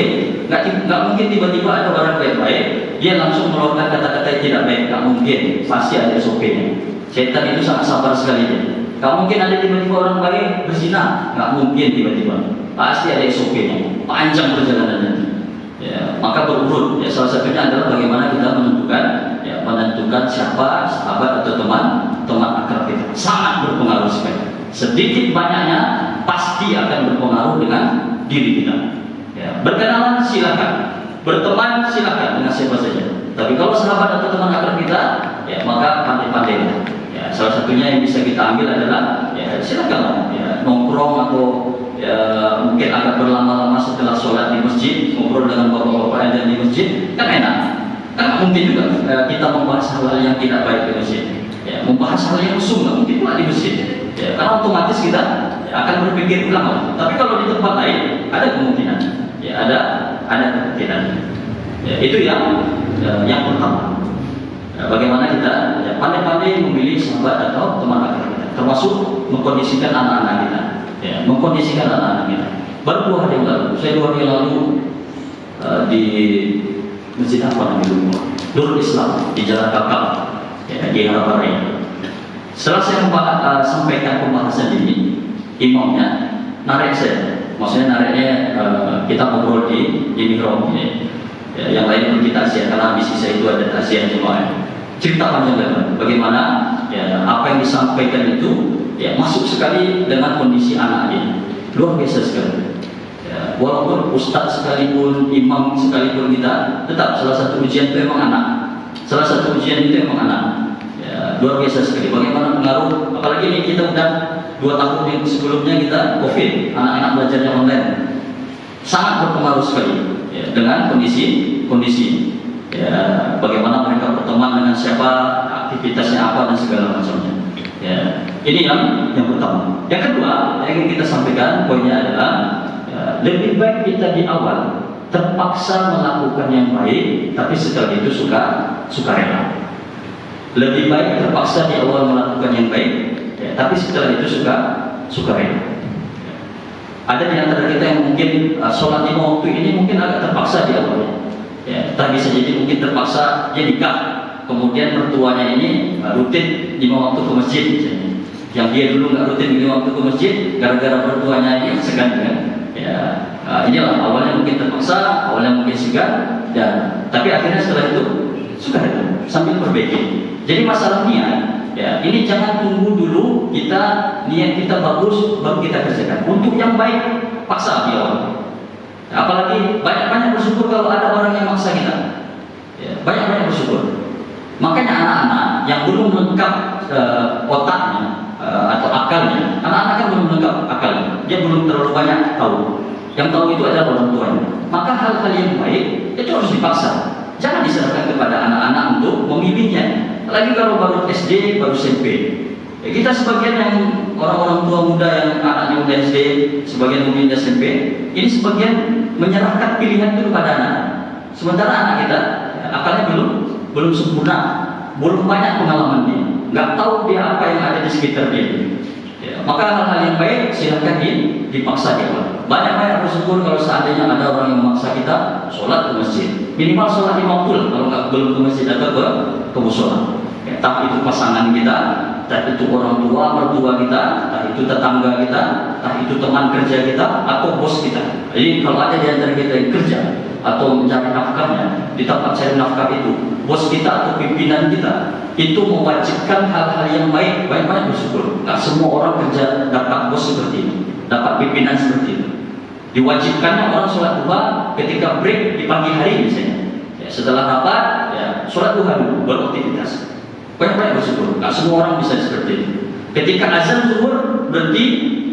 Nggak mungkin tiba-tiba ada orang baik-baik, dia langsung mengeluarkan kata-kata yang tidak baik. Nggak mungkin, pasti ada SOP-nya. Setan itu sangat sabar sekali. Nggak mungkin ada tiba-tiba orang baik berzina. Nggak mungkin tiba-tiba. Pasti ada SOP-nya. Panjang perjalanannya. Ya, maka berurut. Ya, salah satunya adalah bagaimana kita menentukan siapa sahabat atau teman akrab kita. Sangat berpengaruh sekali. Sedikit banyaknya pasti akan berpengaruh dengan diri kita. Ya, berkenalan silakan, berteman silakan dengan siapa saja. Tapi kalau sahabat atau teman akrab kita, ya maka pandai-pandai. Ya, salah satunya yang bisa kita ambil adalah ya silakan ya, nongkrong atau ya, mungkin agak berlama-lama setelah sholat di masjid, ngobrol dengan bapak-bapak yang ada di masjid, kan enak. Kan mungkin juga kita membahas hal-hal yang tidak baik di masjid, ya, membahas hal yang mesum, mungkin pula di masjid, ya, karena otomatis kita ya, akan berpikir ulang. Tapi kalau di tempat lain ada kemungkinan, ya ada kemungkinan. Ya, itu yang pertama. Ya, bagaimana kita ya, pandai-pandai memilih sahabat atau teman akrab kita, termasuk mengkondisikan anak-anak kita, ya, mengkondisikan anak-anak kita. Baru 2 hari yang lalu, saya 2 hari yang lalu di masjid apa namanya Nurul Islam di Jalan Kakak, ya, di Harapan Raya. Setelah saya sampaikan pembahasan ini, imamnya narik saya, maksudnya nariknya kita ngobrol di mihrab ini. Ya, yang lain pun kita asyik, karena di sisa itu ada asyik jemaah. Cerita panjang lebar, bagaimana ya, apa yang disampaikan itu ya, masuk sekali dengan kondisi anaknya, luar biasa sekali. Ya, walaupun ustadz sekalipun, imam sekalipun kita, tetap salah satu ujian itu memang anak. Salah satu ujian itu memang anak. Ya, luar biasa sekali. Bagaimana pengaruh? Apalagi ini kita udah 2 tahun yang sebelumnya kita COVID, anak-anak belajarnya online, sangat berpengaruh sekali ya, dengan kondisi ya, bagaimana mereka berteman dengan siapa, aktivitasnya apa dan segala macamnya. Ya, ini yang pertama. Yang kedua yang ingin kita sampaikan poinnya adalah ya, lebih baik kita di awal terpaksa melakukan yang baik, tapi setelah itu sukarela. Lebih baik terpaksa di awal melakukan yang baik, ya, tapi setelah itu sukarela. Ada di antara kita yang mungkin sholat 5 waktu ini mungkin agak terpaksa di awalnya. Ya, tak bisa jadi mungkin terpaksa dia nikah, kemudian mertuanya ini rutin 5 waktu ke masjid misalnya. Yang dia dulu nggak rutin 5 waktu ke masjid, gara-gara mertuanya ini segan kan? Ya, inilah awalnya mungkin terpaksa, awalnya mungkin segan, dan tapi akhirnya setelah itu sukarela sambil perbaiki. Jadi masalah niat, ya ini jangan tunggu dulu kita niat kita bagus baru kita kerjakan. Untuk yang baik paksa di awal. Apalagi banyak-banyak bersyukur kalau ada orang yang maksa kita. Ya, banyak-banyak bersyukur. Makanya anak-anak yang belum lengkap otaknya atau akalnya, anak-anak kan belum lengkap akalnya, dia belum terlalu banyak tahu. Yang tahu itu adalah orang tuanya. Maka hal-hal yang baik itu harus dipaksa. Jangan diserahkan kepada anak-anak untuk memilihnya. Lagi kalau baru SD, baru SMP. Ya, kita sebagian yang orang-orang tua muda yang anaknya udah SD, sebagian mungkin udah SMP, ini sebagian menyerahkan pilihan itu kepada anak. Sementara anak kita ya, akalnya belum sempurna, belum banyak pengalamannya, nggak tahu dia apa yang ada di sekitar dia. Ya, maka hal-hal yang baik silahkan dipaksa di awal. Banyak-banyak bersyukur kalau seandainya ada orang yang memaksa kita sholat ke masjid. Minimal sholat 5 waktu kalau belum ke masjid atau ke musola. Ya, entah itu pasangan kita, entah itu orang tua, mertua kita, entah itu tetangga kita, entah itu teman kerja kita, atau bos kita. Jadi kalau ada di antara kita yang kerja atau mencari nafkahnya, di tempat cari nafkah itu, bos kita atau pimpinan kita, itu mewajibkan hal-hal yang baik, banyak-banyak bersyukur. Nah, semua orang kerja dapat bos seperti itu, dapat pimpinan seperti itu. Diwajibkannya orang sholat duha ketika break di pagi hari misalnya. Ya, setelah rapat, ya sholat duha dulu, baru aktivitas. Banyak-banyak bersyukur. Nah, semua orang bisa seperti itu. Ketika azan zuhur berhenti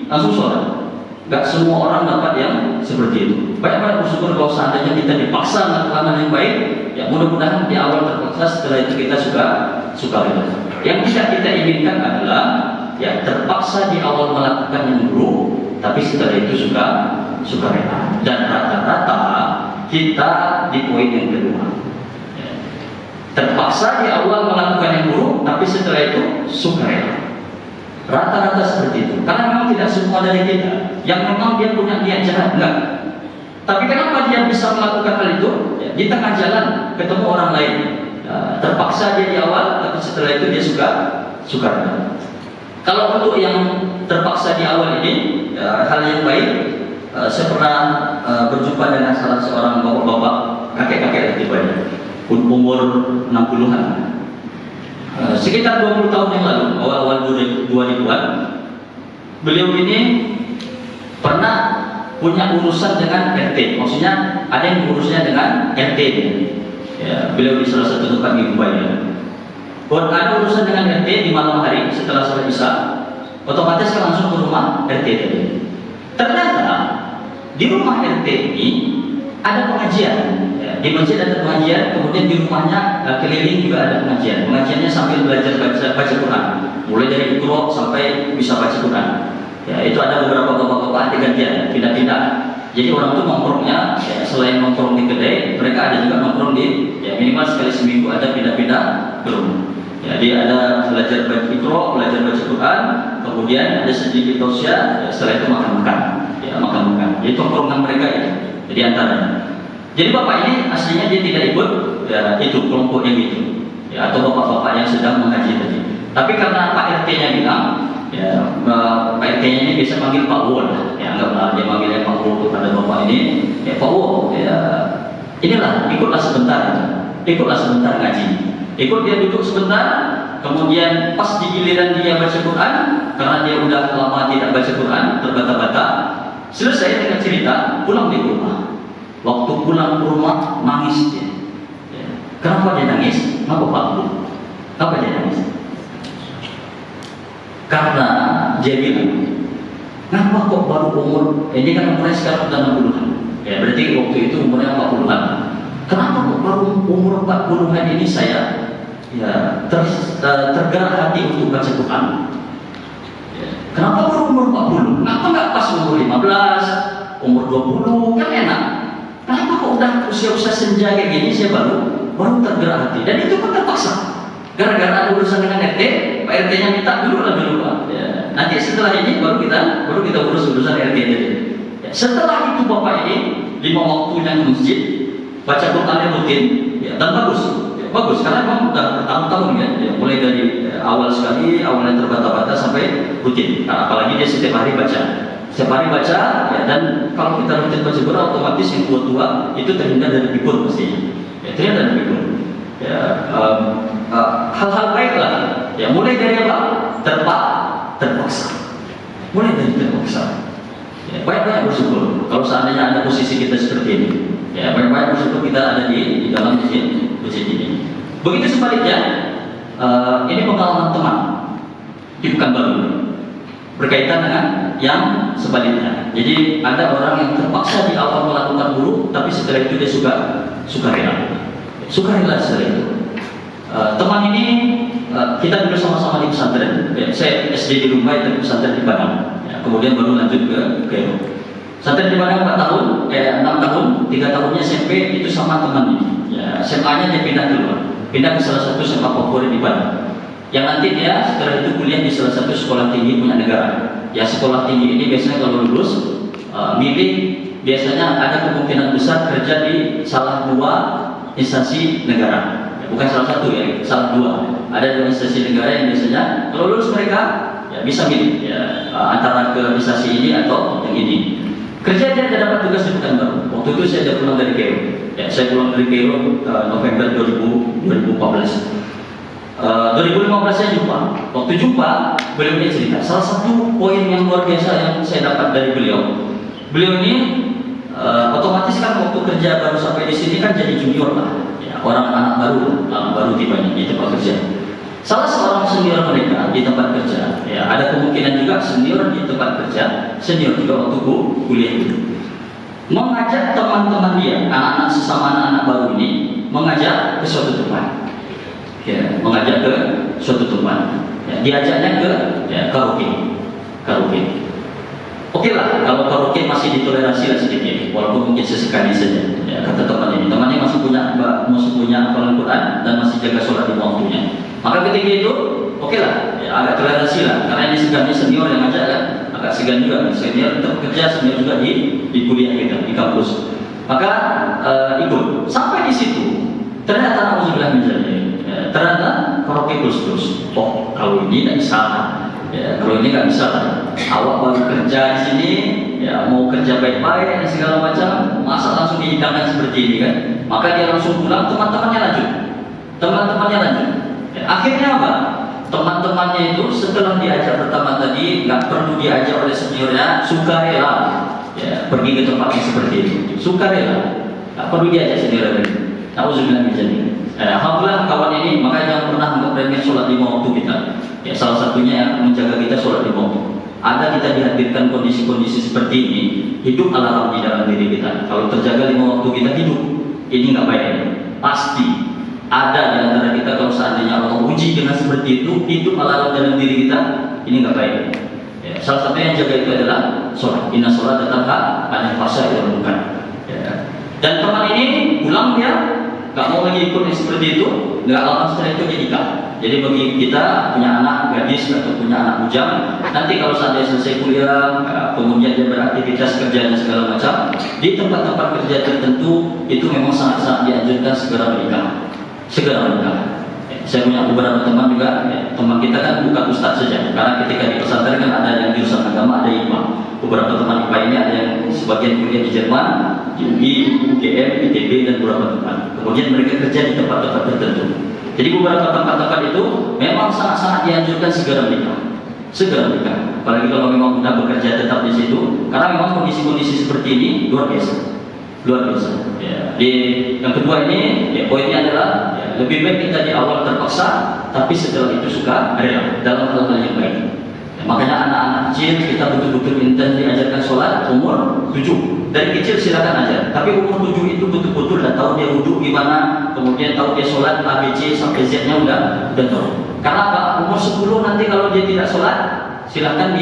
langsung sholat. Gak semua orang dapat yang seperti itu. Banyak-banyak bersyukur kalau seandainya kita dipaksa melakukan yang baik. Ya mudah-mudahan di awal terpaksa, setelah itu kita sukarela. Yang tidak kita inginkan adalah ya terpaksa di awal melakukan yang buruk, tapi setelah itu sukarela. Dan rata-rata kita di poin yang kedua. Terpaksa di awal melakukan yang buruk, tapi setelah itu sukarela. Rata-rata seperti itu. Karena memang tidak semua dari kita yang memang dia punya niat jahat, enggak. Tapi kenapa dia bisa melakukan hal itu? Ya, di tengah jalan ketemu orang lain. Ya, terpaksa dia di awal, tapi setelah itu dia sukarela. Kalau untuk yang terpaksa di awal ini, ya, hal yang baik, saya pernah berjumpa dengan salah seorang bapak-bapak, kakek-kakek tibanya, umur 60-an. Sekitar 20 tahun yang lalu, awal-awal 2000-an, beliau ini pernah punya urusan dengan RT. Maksudnya ada yang urusnya dengan RT. Ya, beliau di salah satu tempat di Dubai. Ada urusan dengan RT di malam hari setelah sholat Isya, otomatis kan langsung ke rumah RT tadi. Ternyata di rumah RT ini ada pengajian. Di masjid ada pengajian, kemudian di rumahnya keliling juga ada pengajian. Pengajiannya sambil belajar baca Quran, mulai dari Iqra sampai bisa baca Quran. Ya, itu ada beberapa bapak-bapak gantian, pindah-pindah. Jadi orang itu nongkrongnya, ya, selain nongkrong di kedai, mereka ada juga nongkrong di, ya minimal sekali seminggu ada pindah-pindah ke rumah. Jadi ada belajar baca Iqra, belajar baca Quran, kemudian ada sedikit tausiah, ya, setelah itu makan-makan. Ya, makan-makan. Jadi nongkrongan mereka ya. Jadi antaranya. Jadi bapak ini aslinya dia tidak ikut ya, itu kelompok yang itu, ya, atau bapak-bapak yang sedang mengaji tadi. Tapi karena Pak RT-nya bilang, ya Pak RT-nya ini biasa manggil Pak Wo, ya anggaplah dia manggilnya Pak Wo kepada bapak ini, ya Pak Wo, ya inilah ikutlah sebentar, ngaji. Ikut dia duduk sebentar, kemudian pas di giliran dia baca Quran, karena dia udah lama tidak baca Quran, terbata-bata. Selesai dengan cerita, pulang di rumah. Waktu pulang ke rumah nangis dia. Ya. Kenapa dia nangis? Kenapa Pak? Kenapa dia nangis? Karena dia bilang, kenapa kok baru umur? Ini kan umurnya sekarang udah 60-an. Ya berarti waktu itu umurnya 40-an. kenapa kok baru umur 40-an ini saya tergerak hati untuk baca Quran? Kenapa baru umur 40? Kenapa nggak pas umur 15, umur 20? Kan enak. Kenapa kok udah usia-usia senja kayak gini saya baru tergerak hati? Dan itu kan terpaksa. Gara-gara ada urusan dengan RT, Pak RT-nya minta dulu Pak. Nanti setelah ini baru kita urus urusan RT tadi. Setelah itu Bapak ini 5 waktunya ke masjid, baca Qurannya rutin, dan bagus karena memang udah bertahun-tahun mulai dari awal sekali, awalnya terbata-bata sampai rutin. Nah, apalagi dia setiap hari baca, dan kalau kita rutin baca Quran otomatis yang tua-tua itu terhindar dari pikun pastinya, terhindar dari pikun. Hal-hal baik lah, mulai dari apa? Terpaksa, mulai dari terpaksa. Banyak-banyak bersyukur kalau seandainya ada posisi kita seperti ini. Banyak-banyak bersyukur kita ada di dalam masjid ini. Begitu sebaliknya, ini pengalaman teman di Pekanbaru berkaitan dengan yang sebaliknya. Jadi ada orang yang terpaksa di awal melakukan buruk, tapi setelah itu dia suka rela setelah itu. Teman ini kita dulu sama-sama di pesantren. Saya SD di Rumbai, tapi pesantren di Padang. Kemudian baru lanjut ke Kairo. Pesantren di Padang 6 tahun, 3 tahunnya SMP itu sama teman ini. SMA-nya dia pindah ke salah satu SMA favorit di Padang. Yang nanti dia setelah itu kuliah di salah satu sekolah tinggi punya negara. Sekolah tinggi ini biasanya kalau lulus milih biasanya ada kemungkinan besar kerja di salah 2 instansi negara. Bukan salah satu salah 2. Ada 2 instansi negara yang biasanya kalau lulus mereka bisa milih antara ke instansi ini atau yang ini. Kerja dia dapat tugas di Pekanbaru. Waktu itu saya sudah pulang dari Kairo. Saya pulang dari Kairo November 2014. 2015 saya jumpa. Waktu jumpa, beliau ini cerita. Salah satu poin yang luar biasa yang saya dapat dari beliau ini otomatis kan waktu kerja baru sampai di sini kan jadi junior lah. Orang anak baru tibanya di tempat kerja. Salah seorang senior mereka di tempat kerja, ada kemungkinan juga senior di tempat kerja, senior juga waktu kuliah itu, mengajak teman-teman dia, anak-anak sesama anak-anak baru ini, mengajak ke suatu tempat, diajaknya ke karaoke. Oke lah, kalau karaoke masih ditoleransi lah sedikit, walaupun mungkin sesekali saja. Kata temannya masih punya hafalan Quran dan masih jaga sholat di waktunya. Maka ketika itu, oke lah, agak toleransi lah, karena ini senior yang ngajak kan, agak segan juga, senior tetap kerja, senior juga di kuliah kita, di kampus. Maka ikut. Sampai di situ, ternyata ternyata karaoke terus. Oh, kalau ini tidak bisa. Kalau ini nggak bisa. Awak baru kerja di sini, mau kerja baik-baik dan segala macam, masa langsung dihidangkan seperti ini kan? Maka dia langsung pulang, teman-temannya lanjut. Akhirnya apa? Teman-temannya itu setelah diajak pertama tadi, nggak perlu diajak oleh seniornya, sukarela pergi ke tempat yang seperti itu. Sukarela, nggak perlu diajak seniornya lagi. Nauzubillah min dzalik. Alhamdulillah kawan ini, maka jangan pernah anggap remeh sholat 5 waktu kita. Salah satunya yang menjaga kita sholat 5 waktu. Ada kita dihadirkan kondisi-kondisi seperti ini, hidup alarm di dalam diri kita. Kalau terjaga 5 waktu kita hidup, ini nggak baik. Pasti ada di antara kita kalau seandainya Allah uji dengan seperti itu, hidup alarm dalam diri kita, ini nggak baik. Salah satu yang jaga itu adalah sholat. Inna sholat tanha 'anil fahsya'i wal munkar. Dan teman ini pulang dia nggak mau lagi ikut yang seperti itu, nggak lama setelah itu dia nikah. Jadi bagi kita punya anak gadis atau punya anak bujang, nanti kalau seandainya selesai kuliah, kemudian dia beraktivitas kerja dan segala macam, di tempat-tempat kerja tertentu itu memang sangat-sangat dianjurkan segera menikah. Saya punya beberapa teman juga, teman kita kan bukan ustadz saja, karena ketika di pesantren kan ada yang jurusan agama, ada IPA. Beberapa teman IPA ini ada yang sebagian kuliah di Jerman, di UI, UGM, ITB dan beberapa tempat. Kemudian mereka kerja di tempat-tempat tertentu. Jadi beberapa tempat-tempat itu memang sangat-sangat dianjurkan segera menikah. Apalagi kalau memang sudah bekerja tetap di situ, karena memang kondisi-kondisi seperti ini luar biasa. Yang kedua ini, poinnya adalah lebih baik kita di awal terpaksa, tapi setelah itu suka rela dalam hal-hal yang baik. Makanya anak-anak kecil kita betul-betul intens diajarkan sholat umur 7. Dari kecil silakan ajar. Tapi umur 7 itu betul-betul dah tahu dia wudhu gimana, kemudian tahu dia sholat ABC sampai Z-nya udah tahu. Karena apa? Umur 10 nanti kalau dia tidak sholat, silakan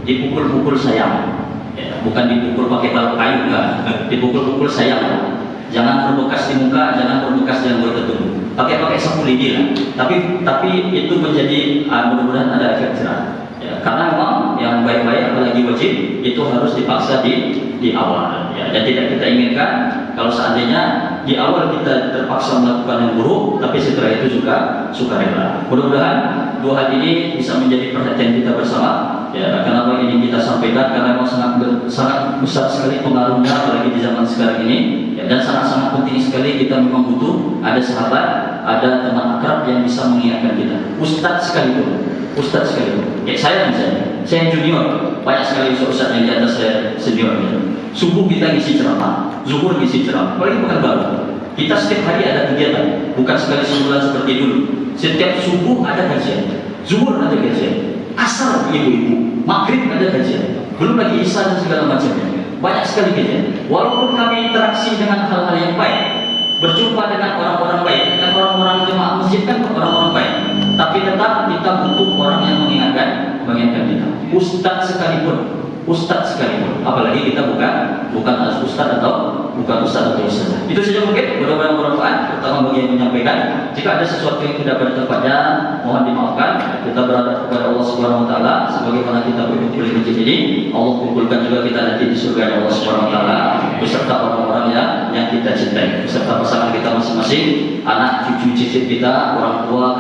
dipukul-pukul sayang. Ya, bukan dipukul pakai balok kayu, enggak. Dipukul-pukul sayang. Jangan berbekas di muka, jangan berbekas di anggota tubuh. Pakai sapu lidi lah. Tapi itu menjadi mudah-mudahan ada efek jerah. Ya, karena memang yang baik-baik apalagi wajib itu harus dipaksa di awal. Ya, dan tidak kita inginkan kalau seandainya di awal kita terpaksa melakukan yang buruk, tapi setelah itu juga sukarela. Mudah-mudahan dua hal ini bisa menjadi perhatian kita bersama. Ya, kenapa ini kita sampaikan? Karena memang sangat besar sekali pengaruhnya apalagi di zaman sekarang ini. Ya, dan sangat-sangat penting sekali kita memang butuh ada sahabat, ada teman akrab yang bisa mengingatkan kita. Ustadz sekalipun. Kayak saya misalnya, saya junior, banyak sekali ustadz yang di atas saya senior. Subuh kita ngisi ceramah, zuhur ngisi ceramah, apalagi bukan baru. Kita setiap hari ada kegiatan, bukan sekali sebulan seperti dulu. Setiap subuh ada kajian, zuhur ada kajian, asar ibu-ibu, maghrib ada kajian, belum lagi isya dan segala macamnya. Banyak sekali kajian. Walaupun kami interaksi dengan hal-hal yang baik, berjumpa dengan orang-orang baik, dengan orang-orang jemaah masjid kan orang-orang baik, tapi tetap kita butuh orang yang mengingatkan kita. Ustadz sekalipun, apalagi kita bukan ustadz atau ustadz. Itu saja mungkin, mudah-mudahan bermanfaat, terutama bagi yang menyampaikan. Jika ada sesuatu yang tidak pada tempatnya, mohon dimaafkan. Kita berharap kepada Allah Subhanahu Wa Taala, sebagaimana kita berkumpul di masjid ini, Allah kumpulkan juga kita nanti di surga Allah Subhanahu Wa Taala beserta orang-orang yang kita cintai, beserta pasangan kita masing-masing, anak, cucu, cicit kita, orang tua,